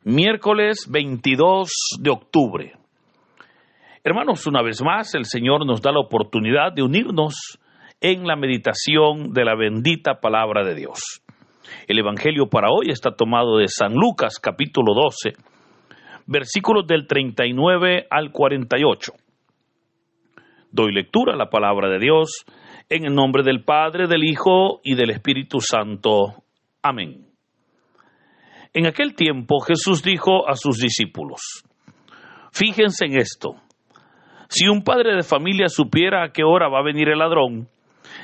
Miércoles 22 de octubre. Hermanos, una vez más el Señor nos da la oportunidad de unirnos en la meditación de la bendita palabra de Dios. El Evangelio para hoy está tomado de San Lucas, capítulo 12, versículos del 39 al 48. Doy lectura a la palabra de Dios en el nombre del Padre, del Hijo y del Espíritu Santo. Amén. En aquel tiempo Jesús dijo a sus discípulos: fíjense en esto, si un padre de familia supiera a qué hora va a venir el ladrón,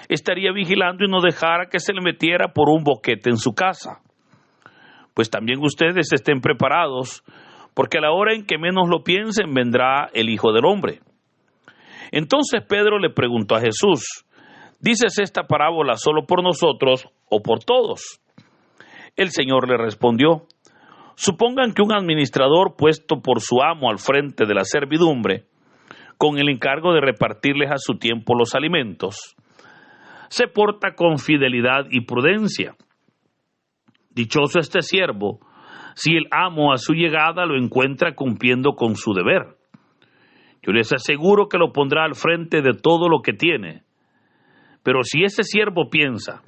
estaría vigilando y no dejara que se le metiera por un boquete en su casa. Pues también ustedes estén preparados, porque a la hora en que menos lo piensen vendrá el Hijo del Hombre. Entonces Pedro le preguntó a Jesús: ¿dices esta parábola solo por nosotros o por todos? El Señor le respondió: supongan que un administrador puesto por su amo al frente de la servidumbre, con el encargo de repartirles a su tiempo los alimentos, se porta con fidelidad y prudencia. Dichoso este siervo, si el amo a su llegada lo encuentra cumpliendo con su deber. Yo les aseguro que lo pondrá al frente de todo lo que tiene. Pero si ese siervo piensa: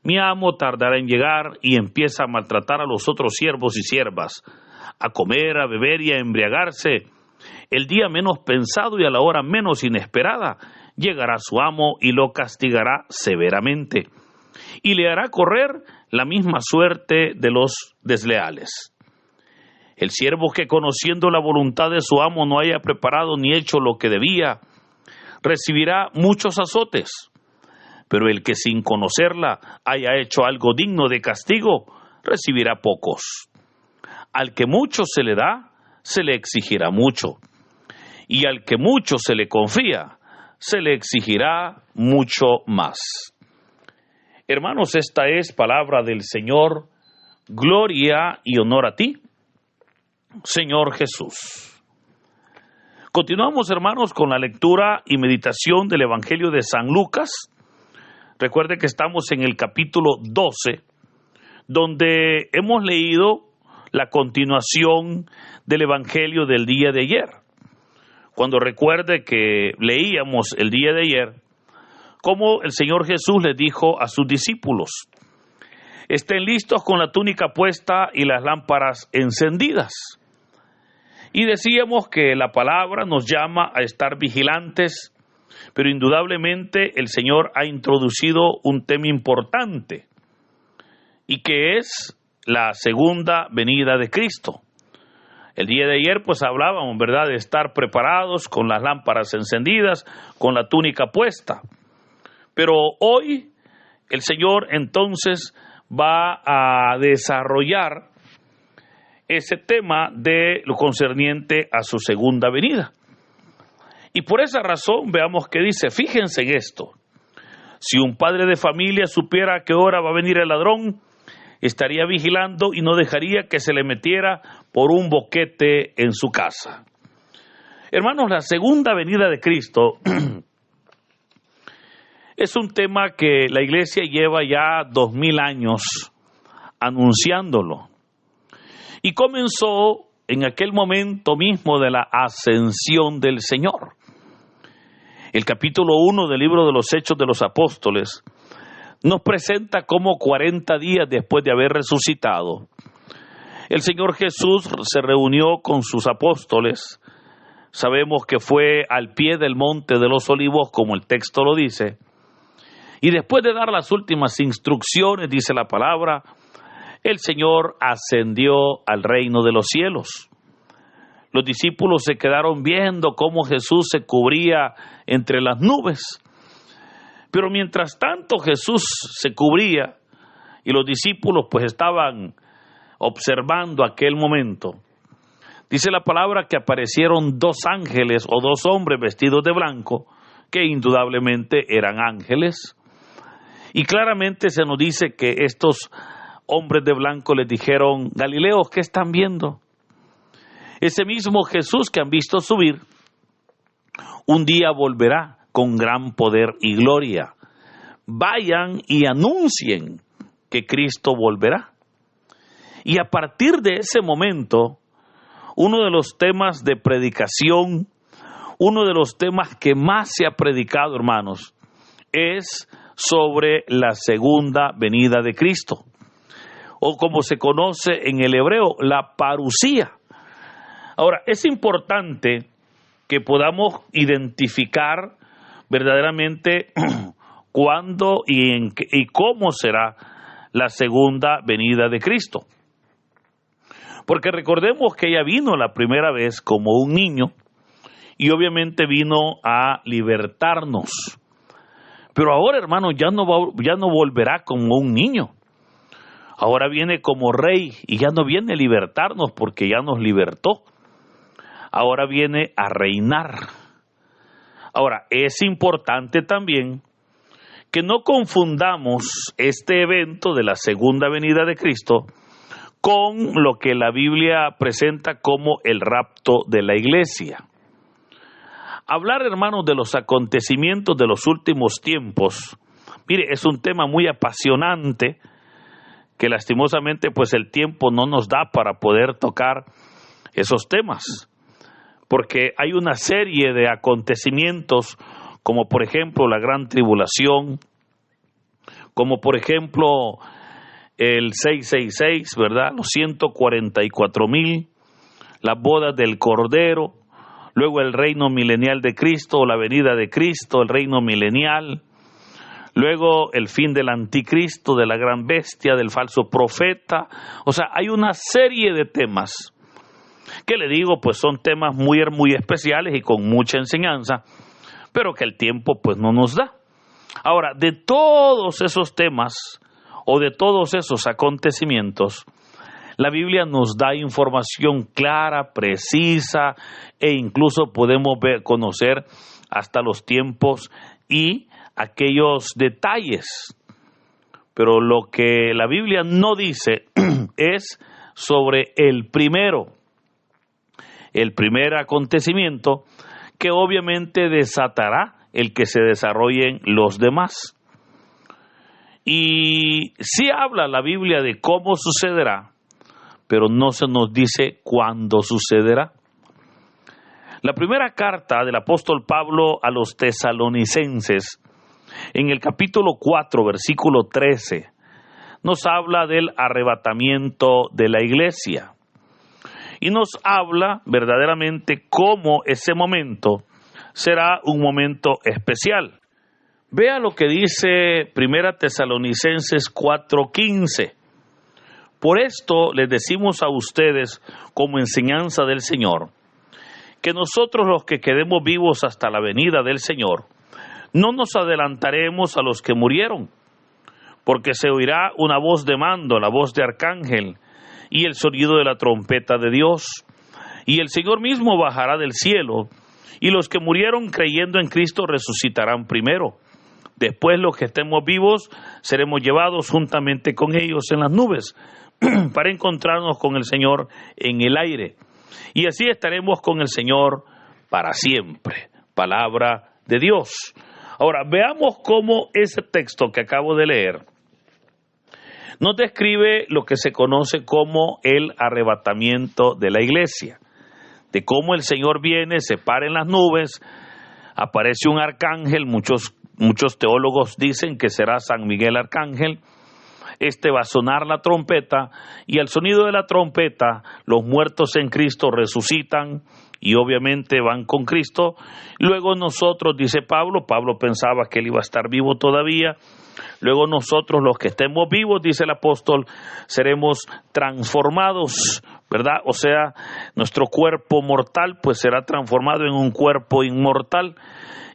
mi amo tardará en llegar, y empieza a maltratar a los otros siervos y siervas, a comer, a beber y a embriagarse, el día menos pensado y a la hora menos inesperada, llegará su amo y lo castigará severamente, y le hará correr la misma suerte de los desleales. El siervo que, conociendo la voluntad de su amo, no haya preparado ni hecho lo que debía, recibirá muchos azotes. Pero el que sin conocerla haya hecho algo digno de castigo, recibirá pocos. Al que mucho se le da, se le exigirá mucho. Y al que mucho se le confía, se le exigirá mucho más. Hermanos, esta es palabra del Señor. Gloria y honor a ti, Señor Jesús. Continuamos, hermanos, con la lectura y meditación del Evangelio de San Lucas. Recuerde que estamos en el capítulo 12, donde hemos leído la continuación del Evangelio del día de ayer. Cuando recuerde que leíamos el día de ayer cómo el Señor Jesús le dijo a sus discípulos: estén listos con la túnica puesta y las lámparas encendidas. Y decíamos que la palabra nos llama a estar vigilantes, pero indudablemente el Señor ha introducido un tema importante, y que es la segunda venida de Cristo. El día de ayer pues hablábamos, ¿verdad?, de estar preparados con las lámparas encendidas, con la túnica puesta. Pero hoy el Señor entonces va a desarrollar ese tema de lo concerniente a su segunda venida. Y por esa razón veamos que dice: fíjense en esto, si un padre de familia supiera a qué hora va a venir el ladrón, estaría vigilando y no dejaría que se le metiera por un boquete en su casa. Hermanos, la segunda venida de Cristo es un tema que la Iglesia lleva ya 2000 años anunciándolo. Y comenzó en aquel momento mismo de la ascensión del Señor. El capítulo 1 del libro de los Hechos de los Apóstoles nos presenta cómo 40 días después de haber resucitado, el Señor Jesús se reunió con sus apóstoles. Sabemos que fue al pie del monte de los olivos, como el texto lo dice, y después de dar las últimas instrucciones, dice la palabra, el Señor ascendió al reino de los cielos. Los discípulos se quedaron viendo cómo Jesús se cubría entre las nubes. Pero mientras tanto Jesús se cubría y los discípulos pues estaban observando aquel momento, dice la palabra que aparecieron 2 ángeles o 2 hombres vestidos de blanco, que indudablemente eran ángeles. Y claramente se nos dice que estos hombres de blanco les dijeron: Galileos, ¿qué están viendo? Ese mismo Jesús que han visto subir, un día volverá con gran poder y gloria. Vayan y anuncien que Cristo volverá. Y a partir de ese momento, uno de los temas de predicación, uno de los temas que más se ha predicado, hermanos, es sobre la segunda venida de Cristo, o como se conoce en el hebreo, la parusía. Ahora, es importante que podamos identificar verdaderamente cuándo y cómo será la segunda venida de Cristo. Porque recordemos que ella vino la primera vez como un niño y obviamente vino a libertarnos. Pero ahora, hermano, ya no volverá como un niño. Ahora viene como rey y ya no viene a libertarnos porque ya nos libertó. Ahora viene a reinar. Ahora, es importante también que no confundamos este evento de la segunda venida de Cristo con lo que la Biblia presenta como el rapto de la iglesia. Hablar, hermanos, de los acontecimientos de los últimos tiempos, mire, es un tema muy apasionante que lastimosamente pues el tiempo no nos da para poder tocar esos temas, porque hay una serie de acontecimientos como por ejemplo la gran tribulación, como por ejemplo el 666, ¿verdad? Los 144,000, las bodas del Cordero, luego el reino milenial de Cristo, la venida de Cristo, el reino milenial, luego el fin del anticristo, de la gran bestia, del falso profeta. O sea, hay una serie de temas que le digo, pues son temas muy especiales y con mucha enseñanza, pero que el tiempo pues no nos da. Ahora, de todos esos temas o de todos esos acontecimientos, la Biblia nos da información clara, precisa, e incluso podemos conocer hasta los tiempos y aquellos detalles. Pero lo que la Biblia no dice es sobre el primer acontecimiento que obviamente desatará el que se desarrollen los demás. Y sí habla la Biblia de cómo sucederá, pero no se nos dice cuándo sucederá. La primera carta del apóstol Pablo a los tesalonicenses, en el capítulo 4, versículo 13, nos habla del arrebatamiento de la iglesia. Y nos habla verdaderamente cómo ese momento será un momento especial. Vea lo que dice Primera Tesalonicenses 4:15. Por esto les decimos a ustedes como enseñanza del Señor, que nosotros los que quedemos vivos hasta la venida del Señor, no nos adelantaremos a los que murieron, porque se oirá una voz de mando, la voz de arcángel, y el sonido de la trompeta de Dios. Y el Señor mismo bajará del cielo, y los que murieron creyendo en Cristo resucitarán primero. Después los que estemos vivos seremos llevados juntamente con ellos en las nubes para encontrarnos con el Señor en el aire. Y así estaremos con el Señor para siempre. Palabra de Dios. Ahora, veamos cómo ese texto que acabo de leer nos describe lo que se conoce como el arrebatamiento de la iglesia. De cómo el Señor viene, se para en las nubes, aparece un arcángel, muchos teólogos dicen que será San Miguel Arcángel. Va a sonar la trompeta, y al sonido de la trompeta los muertos en Cristo resucitan y obviamente van con Cristo. Luego nosotros, dice Pablo pensaba que él iba a estar vivo todavía. Luego nosotros, los que estemos vivos, dice el apóstol, seremos transformados, ¿verdad? O sea, nuestro cuerpo mortal pues será transformado en un cuerpo inmortal,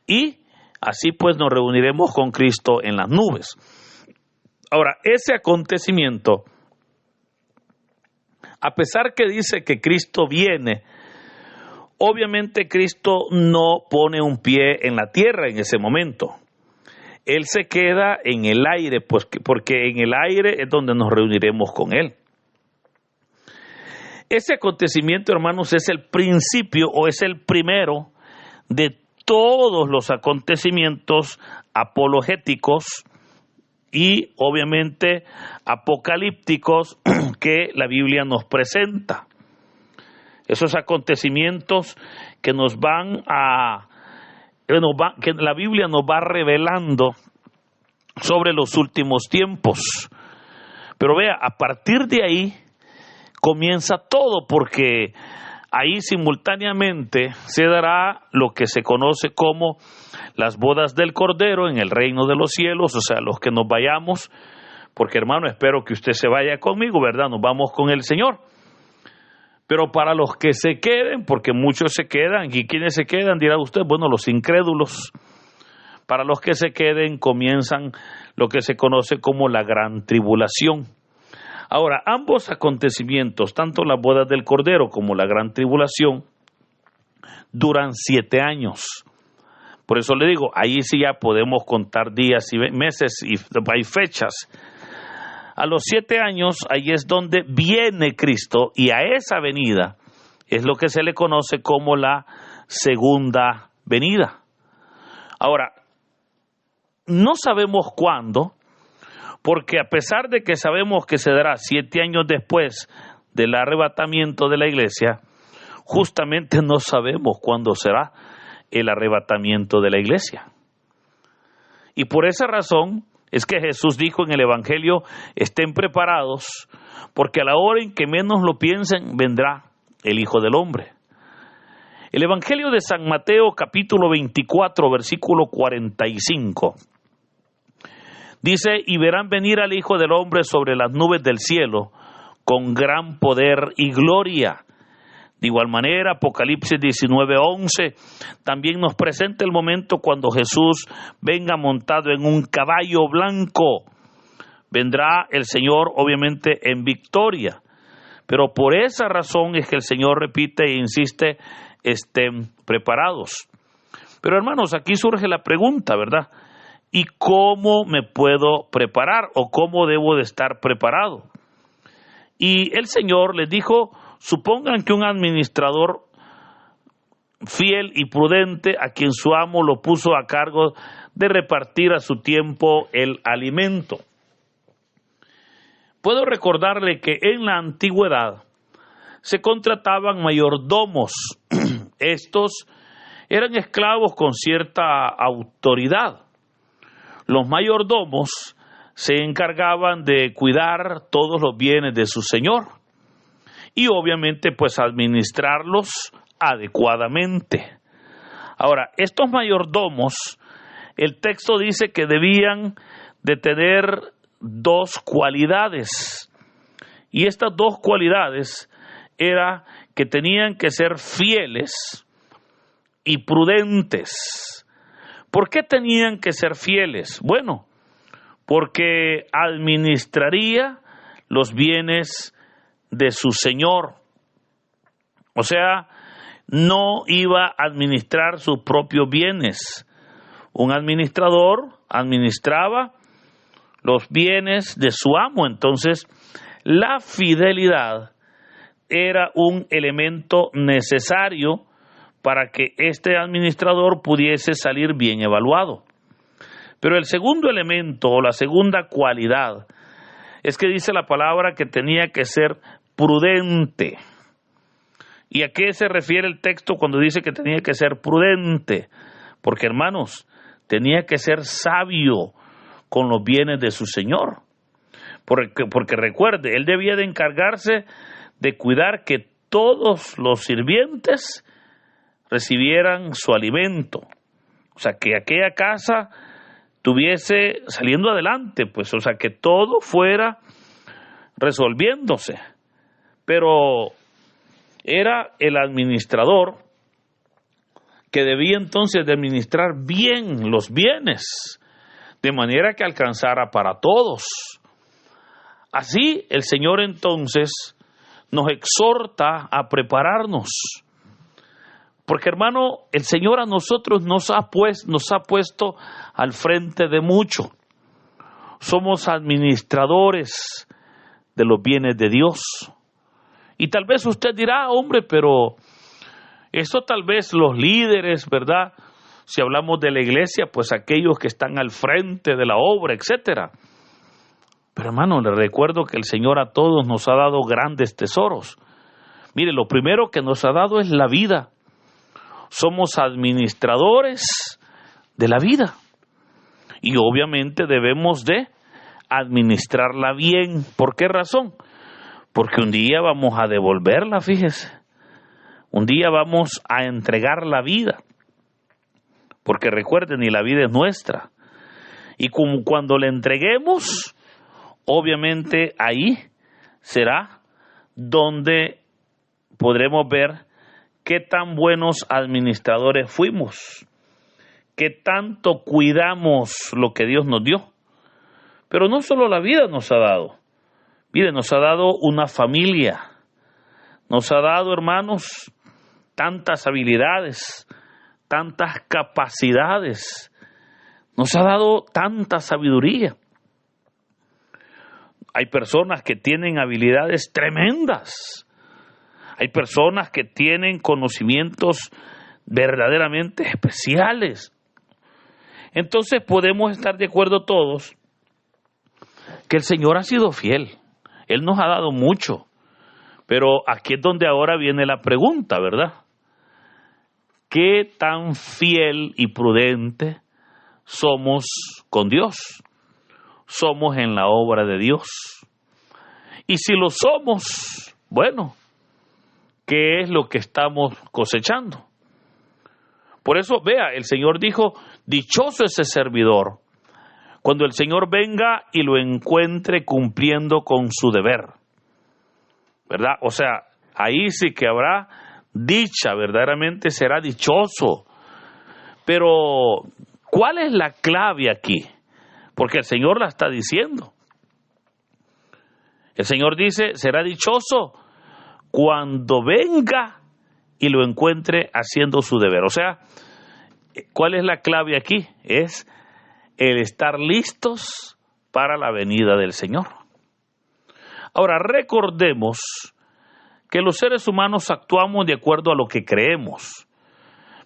y así pues nos reuniremos con Cristo en las nubes. Ahora, ese acontecimiento, a pesar que dice que Cristo viene, obviamente Cristo no pone un pie en la tierra en ese momento. Él se queda en el aire, pues, porque en el aire es donde nos reuniremos con Él. Ese acontecimiento, hermanos, es el principio o es el primero de todos los acontecimientos apologéticos y obviamente apocalípticos que la Biblia nos presenta. Esos acontecimientos que que la Biblia nos va revelando sobre los últimos tiempos. Pero vea, a partir de ahí comienza todo, porque ahí simultáneamente se dará lo que se conoce como las bodas del Cordero en el reino de los cielos. O sea, los que nos vayamos, porque hermano, espero que usted se vaya conmigo, ¿verdad? Nos vamos con el Señor. Pero para los que se queden, porque muchos se quedan, ¿y quiénes se quedan? Dirá usted, bueno, los incrédulos. Para los que se queden comienzan lo que se conoce como la gran tribulación. Ahora, ambos acontecimientos, tanto las bodas del Cordero como la gran tribulación, duran 7 años. Por eso le digo, ahí sí ya podemos contar días y meses y hay fechas. A los 7 años, ahí es donde viene Cristo, y a esa venida es lo que se le conoce como la segunda venida. Ahora, no sabemos cuándo, porque a pesar de que sabemos que se dará 7 años después del arrebatamiento de la iglesia, justamente no sabemos cuándo será el arrebatamiento de la iglesia. Y por esa razón es que Jesús dijo en el Evangelio, estén preparados, porque a la hora en que menos lo piensen, vendrá el Hijo del Hombre. El Evangelio de San Mateo, capítulo 24, versículo 45, dice, y verán venir al Hijo del Hombre sobre las nubes del cielo, con gran poder y gloria. De igual manera, Apocalipsis 19:11 también nos presenta el momento cuando Jesús venga montado en un caballo blanco. Vendrá el Señor obviamente en victoria, pero por esa razón es que el Señor repite e insiste, estén preparados. Pero hermanos, aquí surge la pregunta, ¿verdad? ¿Y cómo me puedo preparar o cómo debo de estar preparado? Y el Señor les dijo, supongan que un administrador fiel y prudente a quien su amo lo puso a cargo de repartir a su tiempo el alimento. Puedo recordarle que en la antigüedad se contrataban mayordomos. Estos eran esclavos con cierta autoridad. Los mayordomos se encargaban de cuidar todos los bienes de su señor y obviamente pues administrarlos adecuadamente. Ahora, estos mayordomos, el texto dice que debían de tener 2 cualidades, y estas 2 cualidades era que tenían que ser fieles y prudentes. ¿Por qué tenían que ser fieles? Bueno, porque administraría los bienes de su señor. O sea, no iba a administrar sus propios bienes. Un administrador administraba los bienes de su amo. Entonces, la fidelidad era un elemento necesario para que este administrador pudiese salir bien evaluado. Pero el segundo elemento o la segunda cualidad es que dice la palabra que tenía que ser prudente. ¿Y a qué se refiere el texto cuando dice que tenía que ser prudente? Porque, hermanos, tenía que ser sabio con los bienes de su señor. Porque recuerde, él debía de encargarse de cuidar que todos los sirvientes recibieran su alimento. O sea, que aquella casa estuviese saliendo adelante, pues, o sea, que todo fuera resolviéndose. Pero era el administrador que debía entonces de administrar bien los bienes, de manera que alcanzara para todos. Así el Señor entonces nos exhorta a prepararnos. Porque, hermano, el Señor a nosotros nos ha puesto al frente de mucho. Somos administradores de los bienes de Dios. Y tal vez usted dirá, hombre, pero esto tal vez los líderes, ¿verdad? Si hablamos de la iglesia, pues aquellos que están al frente de la obra, etcétera. Pero hermano, le recuerdo que el Señor a todos nos ha dado grandes tesoros. Mire, lo primero que nos ha dado es la vida. Somos administradores de la vida. Y obviamente debemos de administrarla bien. ¿Por qué razón? Porque un día vamos a devolverla, fíjese. Un día vamos a entregar la vida. Porque recuerden, y la vida es nuestra. Y como cuando la entreguemos, obviamente ahí será donde podremos ver qué tan buenos administradores fuimos, qué tanto cuidamos lo que Dios nos dio. Pero no solo la vida nos ha dado. Mire, nos ha dado una familia. Nos ha dado, hermanos, tantas habilidades, tantas capacidades. Nos ha dado tanta sabiduría. Hay personas que tienen habilidades tremendas. Hay personas que tienen conocimientos verdaderamente especiales. Entonces podemos estar de acuerdo todos que el Señor ha sido fiel. Él nos ha dado mucho. Pero aquí es donde ahora viene la pregunta, ¿verdad? ¿Qué tan fiel y prudente somos con Dios? Somos en la obra de Dios. Y si lo somos, bueno, ¿qué es lo que estamos cosechando? Por eso, vea, el Señor dijo, dichoso ese servidor, cuando el Señor venga y lo encuentre cumpliendo con su deber, ¿verdad? O sea, ahí sí que habrá dicha, verdaderamente será dichoso. Pero, ¿cuál es la clave aquí? Porque el Señor la está diciendo. El Señor dice, será dichoso cuando venga y lo encuentre haciendo su deber. O sea, ¿cuál es la clave aquí? Es el estar listos para la venida del Señor. Ahora, recordemos que los seres humanos actuamos de acuerdo a lo que creemos.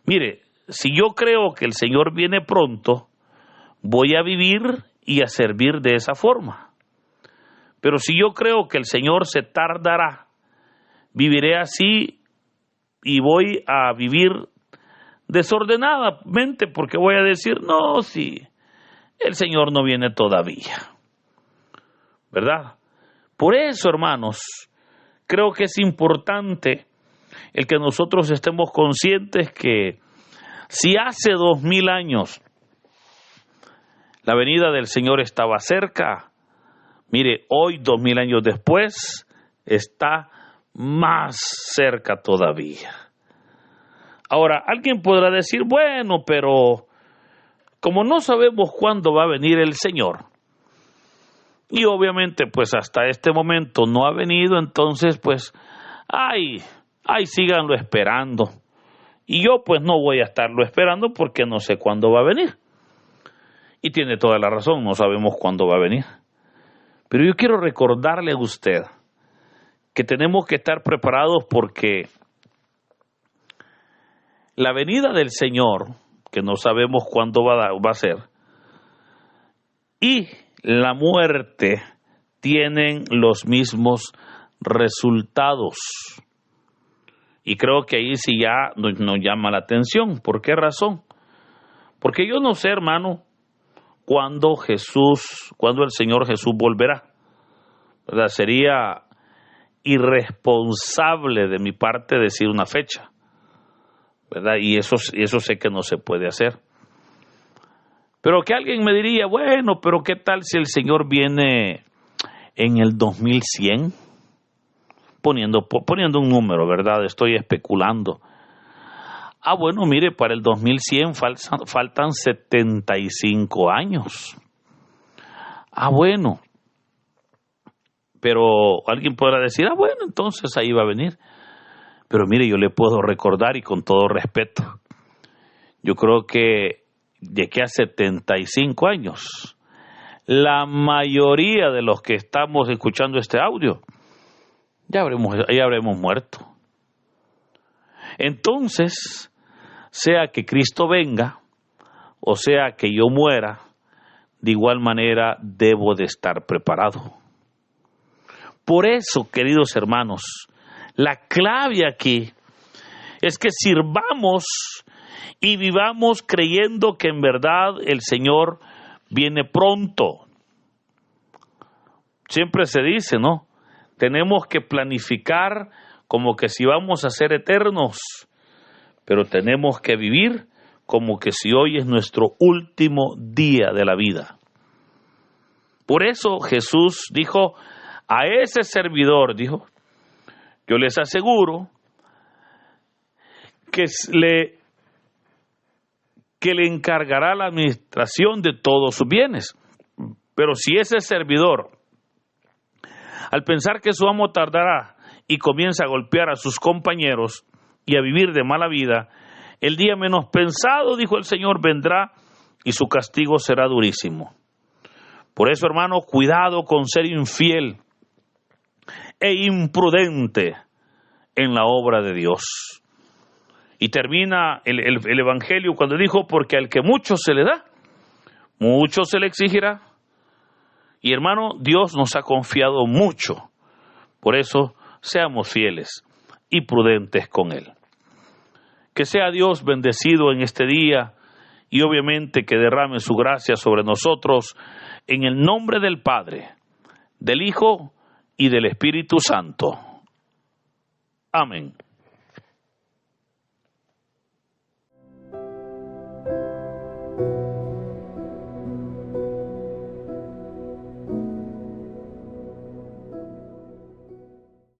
Mire, si yo creo que el Señor viene pronto, voy a vivir y a servir de esa forma. Pero si yo creo que el Señor se tardará, viviré así y voy a vivir desordenadamente porque voy a decir, no, si el Señor no viene todavía, ¿verdad? Por eso, hermanos, creo que es importante el que nosotros estemos conscientes que si hace 2000 años la venida del Señor estaba cerca, mire, hoy 2000 años después está más cerca todavía. Ahora, alguien podrá decir, bueno, pero como no sabemos cuándo va a venir el Señor, y obviamente pues hasta este momento no ha venido, entonces pues, síganlo esperando. Y yo pues no voy a estarlo esperando porque no sé cuándo va a venir. Y tiene toda la razón, no sabemos cuándo va a venir. Pero yo quiero recordarle a usted que tenemos que estar preparados porque la venida del Señor, que no sabemos cuándo va a ser, y la muerte tienen los mismos resultados. Y creo que ahí sí ya nos llama la atención. ¿Por qué razón? Porque yo no sé, hermano, cuándo el Señor Jesús volverá. ¿Verdad? Sería irresponsable de mi parte decir una fecha, ¿verdad? Y eso sé que no se puede hacer. Pero que alguien me diría, bueno, pero ¿qué tal si el Señor viene en el 2100? Poniendo un número, ¿verdad? Estoy especulando. Bueno, mire, para el 2100 faltan 75 años. Bueno. Pero alguien podrá decir, bueno, entonces ahí va a venir. Pero mire, yo le puedo recordar y con todo respeto, yo creo que de aquí a 75 años, la mayoría de los que estamos escuchando este audio, ya habremos muerto. Entonces, sea que Cristo venga, o sea que yo muera, de igual manera debo de estar preparado. Por eso, queridos hermanos, la clave aquí es que sirvamos y vivamos creyendo que en verdad el Señor viene pronto. Siempre se dice, ¿no? Tenemos que planificar como que si vamos a ser eternos, pero tenemos que vivir como que si hoy es nuestro último día de la vida. Por eso Jesús dijo a ese servidor, dijo, yo les aseguro que le encargará la administración de todos sus bienes. Pero si ese servidor, al pensar que su amo tardará y comienza a golpear a sus compañeros y a vivir de mala vida, el día menos pensado, dijo el Señor, vendrá y su castigo será durísimo. Por eso, hermano, cuidado con ser infiel e imprudente en la obra de Dios. Y termina el Evangelio cuando dijo, porque al que mucho se le da, mucho se le exigirá. Y hermano, Dios nos ha confiado mucho. Por eso, seamos fieles y prudentes con Él. Que sea Dios bendecido en este día y obviamente que derrame su gracia sobre nosotros en el nombre del Padre, del Hijo y del Espíritu Santo. Amén.